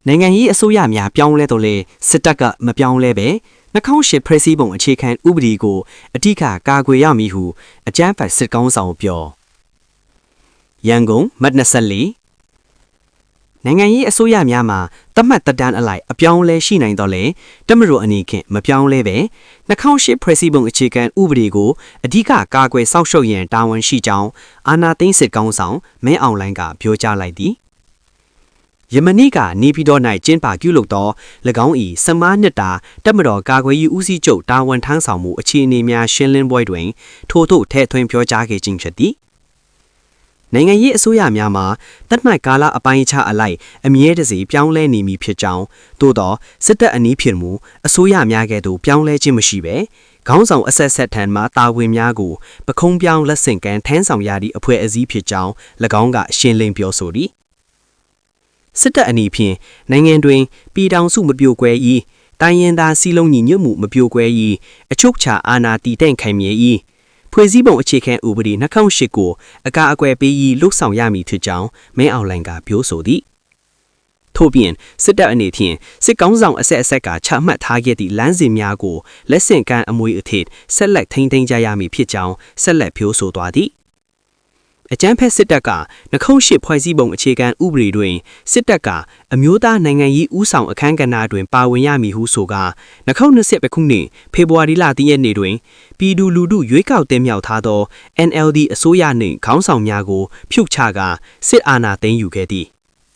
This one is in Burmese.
နိုင်ငံရေးအစိုးရများပြောင်းလဲတော့လေစစ်တပ်ကမပြောင်းလဲပဲ2008ဖွဲ့စည်းပုံအခြေခံဥပဒေကိုအတိအကျကာကွယ်ရမည်ဟုအကြမ်းဖက်စစ်ကောင်ဆောင်ပြောရန်ကုန်မတ်24နိုင်ငံရေးအစိုးရများမှာတတ်မှတ်တက်တန်းအလိုက်အပြောင်းလဲရှိနိုင်တော့လေတမရိုအနေခင်မပြောင်းလဲပဲ2008ဖွဲ့စည်းပုံအခြေခံဥပဒေကိုအဓိကကာကွယ်စောင့်ရှောက်ရန်တာဝန်ရှိကြောင်းအာဏာသိမ်းစစ်ကောင်ဆောင်မင်းအောင်လှိုင်ကပြောကြားလိုက်သည်ယမနိကနေပြည်တော်၌ကျင်းပပြုလုပ်သော၎င်း၏စမားနှစ်တာတပ်မတော်ကာကွယ်ရေးဦးစီးချုပ်တာဝန်ထမ်းဆောင်မှုအခြေအနေများရှင်းလင်းပွဲတွင်ထို့သို့ထည့်သွင်းပြောကြားခဲ့ခြင်းဖြစ်သည်နိုင်ငံရေးအစိုးရများမှာတတ်မှတ်ကာလအပိုင်းအခြားအလိုက်အမြဲတစေပြောင်းလဲနေမည်ဖြစ်ကြောင်းသို့သောစစ်တပ်အနည်းဖြစ်မှုအစိုးရများကဲ့သို့ပြောင်းလဲခြင်းမရှိပဲခေါင်းဆောင်အဆက်ဆက်ထံမှတာဝန်များကိုပခုံးပြောင်းလက်ဆင့်ကမ်းထမ်းဆောင်ရသည့်အဖွဲ့အစည်းဖြစ်ကြောင်း၎င်းကရှင်းလင်းပြောဆိုသည်စစ်တပ်အနေဖြင့်နိုင်ငံတွင်ပြည်ထောင်စုမပြိုကွဲ၏တိုင်းရင်းသားစီးလုံးညီညွတ်မှုမပြိုကွဲ၏အချုပ်ချာအာဏာတည်တံ့ခိုင်မြဲ၏ဖွဲ့စည်းပုံအခြေခံဥပဒေ2008ကိုအကာအကွယ်ပေးလှုပ်ဆောင်ရမည်ဖြစ်ကြောင်းမင်းအောင်လှိုင်ကပြောဆိုသည်ထို့ပြင်စစ်တပ်အနေဖြင့်စစ်ကောင်းဆောင်အဆက်အဆက်ကချမှတ်ထားခဲ့သည့်လမ်းစဉ်များကိုလက်ဆင့်ကမ်းအမွေအထည်ဆက်လက်ထိန်းသိမ်းကြရမည်ဖြစ်ကြောင်းဆက်လက်ပြောဆိုသွားသည်အကြမ်းဖက်စစ်တပ်က2008ဖွဲ့စည်းပုံအခြေခံဥပဒေတွင်စစ်တပ်ကအမျိုးသားနိုင်ငံရေးဦးဆောင်အခမ်းကဏ္ဍတွင်ပါဝင်ရမည်ဟုဆိုကာ2020ခုနှစ်ဖေဖော်ဝါရီလ3ရက်နေ့တွင်ပြည်သူလူထုရွေးကောက်တင်မြှောက်ထားသော NLD အစိုးရနှင့်ခေါင်းဆောင်များကိုဖြုတ်ချကာစစ်အာဏာသိမ်းယူခဲ့သည်